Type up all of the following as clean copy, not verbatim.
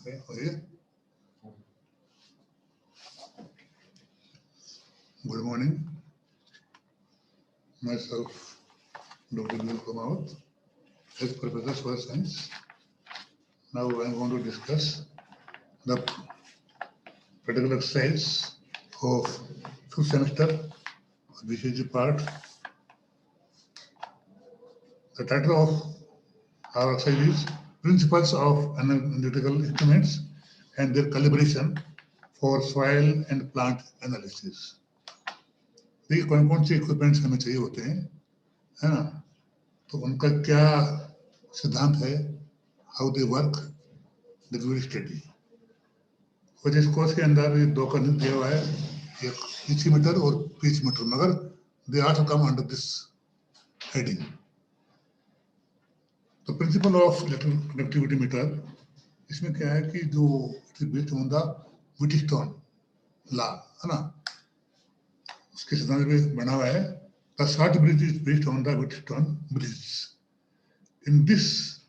Okay, are you? Good morning. Myself, Dr. Bill Kamawat, as Professor of Soil Science. Now I am going to discuss the particular exercise of fifth semester of BCG part. The title of our exercise is Principles of Analytical Instruments and their Calibration for Soil and Plant Analysis. देखिए कौन कौन से equipments हमें चाहिए होते हैं, है ना, तो उनका क्या सिद्धांत है, how they work, that will study. और इस कोर्स के अंदर ये दो कंसेप्ट दिया हुआ है, एक ईचीमीटर और पीचीमीटर, मगर they also come under this heading. तो principle of electric conductivity meter, इसमें क्या है कि जो based on the Wheatstone law, है ना, उसके सिद्धांत में बना हुआ है। The short bridge is based on the Wheatstone bridge. In this,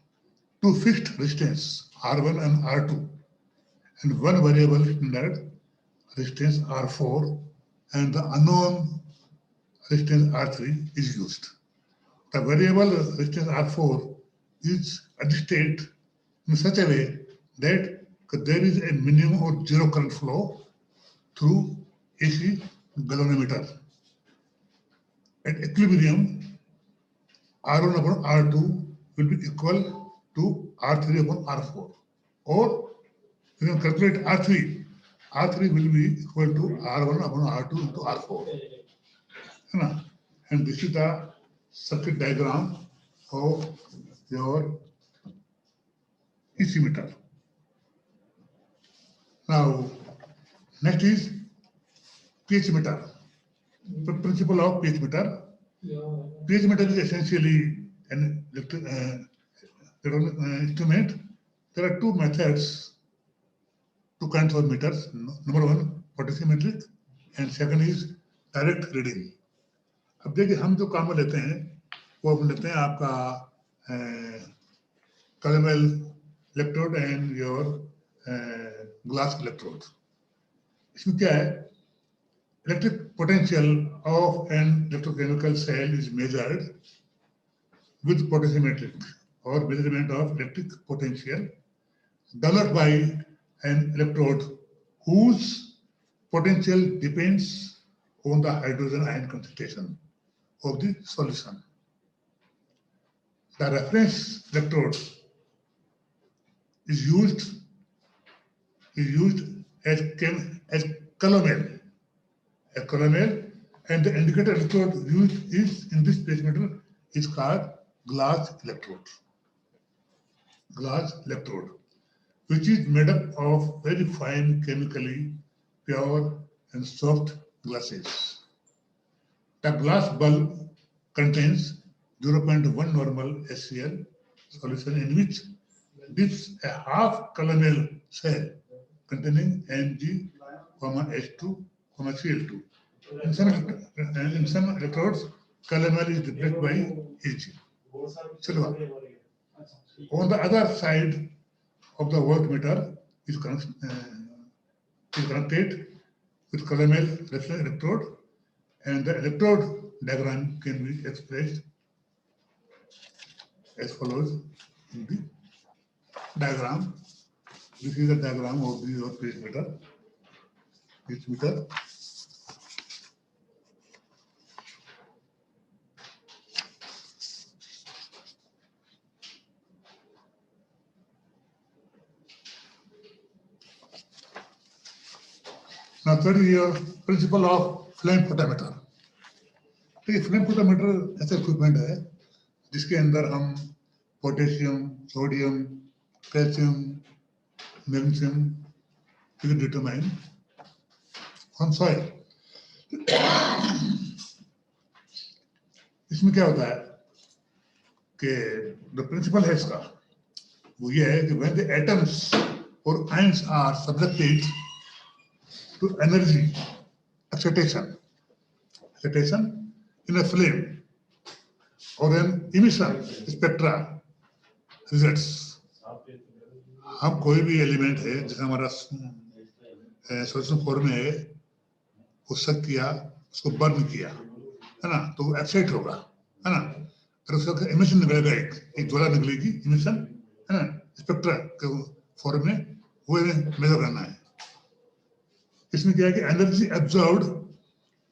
two fixed resistance R1 and R2 and one variable standard resistance R4 and the unknown resistance R3 is used. The variable resistance R4 is adjusted in such a way that there is a minimum or zero current flow through AC galvanometer. At equilibrium, R1 upon R2 will be equal to R3 upon R4. Or you can calculate R3. R3 will be equal to R1 upon R2 into R4. And this is the circuit diagram of your ecmeter. Now, next is pH meter. The principle of pH meter. pH meter is essentially an electric instrument. There are two methods to count for meters. Number one, potentiometric, and second is direct reading. अब देखिए हम जो काम में लेते हैं वो हम लेते हैं आपका column electrode and your glass electrode. इसमें क्या है, electric potential of an electrochemical cell is measured with potentiometric or measurement of electric potential developed by an electrode whose potential depends on the hydrogen ion concentration of the solution. The reference electrode is used as column, and the indicator electrode used is in this pH meter is called glass electrode, which is made up of very fine chemically pure and soft glasses. The glass bulb contains 0.1 normal HCl solution in which dips a half column cell containing Mg, H2, Cl2. In some electrodes, column is replaced by Ag. On the other side of the voltmeter is connected with column reference electrode, and the electrode diagram can be expressed as follows in the diagram. This is the diagram of the pH meter. Now, third is your principle of flame photometer. तो ये flame photometer ऐसा equipment है जिसके अंदर हम potassium, sodium, calcium, magnesium determine on soil. इसमें क्या होता है कि द प्रिंसिपल है इसका वो ये है कि व्हेन द एटम्स और ions are subjected to energy excitation in a flame or an emission spectra results. हम कोई भी एलिमेंट है जैसे हमारा सॉल्यूशन 4 में है, वो सक किया, उसको बर्न किया, है ना, तो वो एक्साइट होगा, है ना, फिर उसका इमिशन निकलेगा, एक ज्वाला निकलेगी इमिशन, है ना, स्पेक्ट्रा के फॉर्म में, वो मेजर करना है। इसमें क्या है कि energy absorbed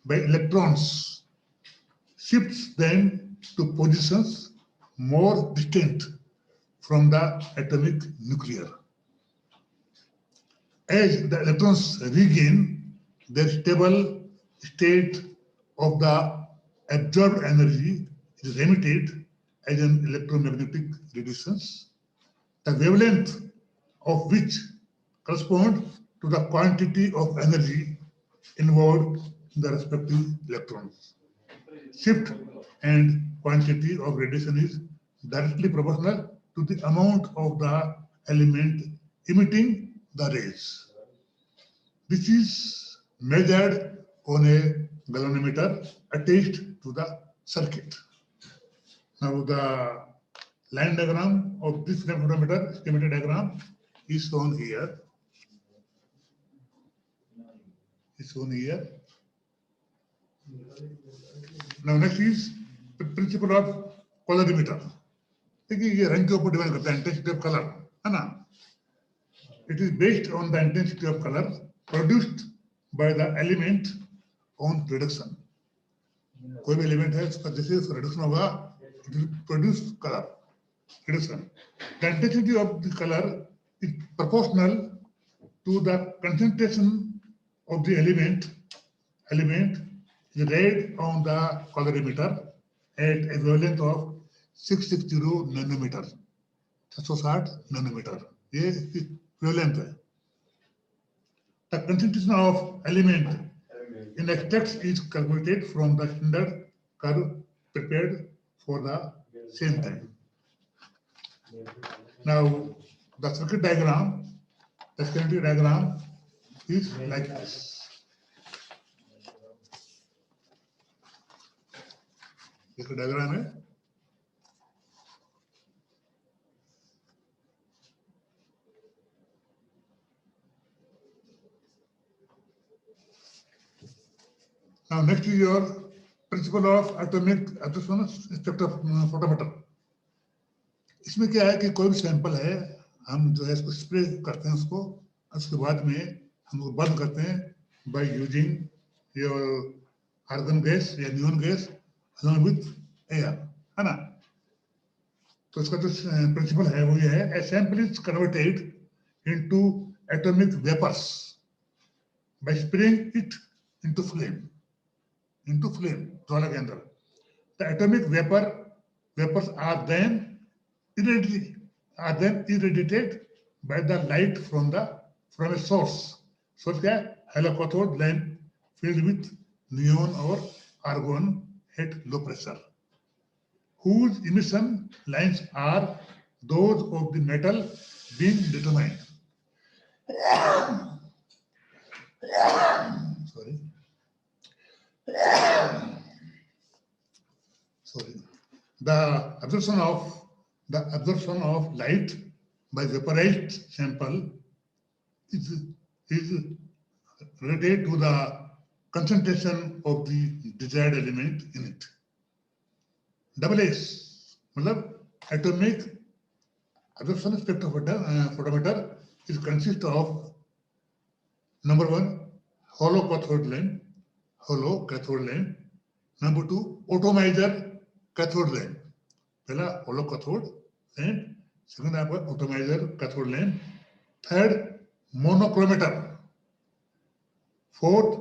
bye electrons shifts them to positions more distant from the atomic nucleus. As the electrons regain their stable state of the absorbed energy is emitted as an electromagnetic radiation, the wavelength of which correspond to the quantity of energy involved in the respective electrons. Shift and quantity of radiation is directly proportional to the amount of the element emitting the rays. This is measured on a galvanometer attached to the circuit. Now the line diagram of this galvanometer schematic diagram is shown here. Now next is the principle of colorimeter. देखिए ये रंग के ऊपर depend करता है, intensity of colour, है ना. It is based on the intensity of color produced by the element on reduction. कोई भी एलिमेंट है उसका जैसे रिडक्शन होगा, it will produce color reduction. The intensity of the color is proportional to the concentration of the element is read on the colorimeter at a wavelength of 660 nanometer, 660 nanometer. ये wavelength है. The concentration of element in extracts is calculated from the standard curve prepared for the same time. Now the circuit diagram, the schematic diagram is like this. ये तो diagram है. Now next is your principle of atomic absorption spectrophotometer. इसमें क्या है कि कोई भी sample है, हम जो है इसको स्प्रे करते हैं उसके बाद में हम उसको बंद करते हैं by using your argon gas या neon gas along with air, है ना. तो इसका जो प्रिंसिपल है वो ये है, a sample is converted into atomic vapors by spraying it into flame, ज्वाला के अंदर. The atomic vapors are then irradiated by the light from a source. Source क्या है? Halocathode lamp filled with neon or argon at low pressure, whose emission lines are those of the metal being determined. Sorry. The absorption of light by vaporized sample is related to the concentration of the desired element in it. AAS, मतलब atomic absorption spectrophotometer is consist of number 1 hollow cathode lamp, number 2 atomizer cathode lamp. पहला hollow cathode lamp, second आपका atomizer cathode lamp, third monochromator, fourth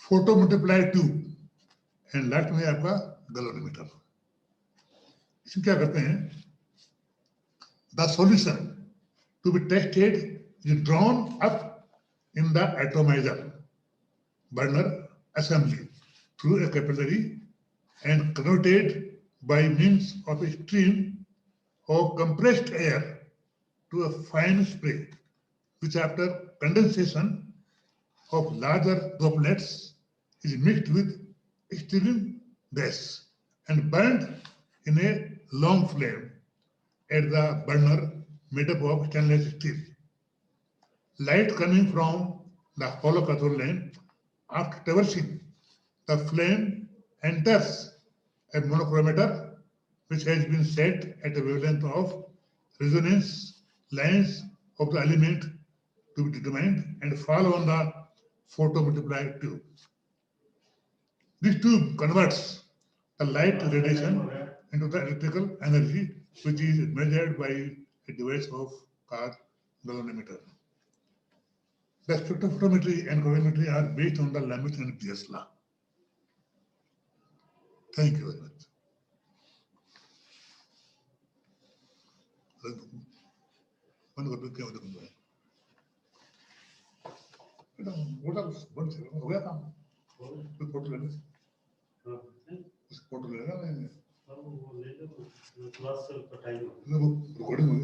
photomultiplier tube, and last में आपका galvanometer. इसमें क्या करते हैं? The solution to be tested is drawn up in the atomizer burner assembly through a capillary and converted by means of a stream of compressed air to a fine spray, which after condensation of larger droplets is mixed with stirring gas and burned in a long flame at the burner made up of stainless steel. light coming from the hollow cathode lane after traversing the flame enters a monochromator which has been set at a wavelength of resonance lines of the element to be determined and fall on the photomultiplier tube. This tube converts the light radiation into the electrical energy, which is measured by a device called galvanometer. The spectrophotometry and colorimetry are based on the Lamberth and Beer's law. Thank you very much. हो गया काम photo लेने photo लेना recording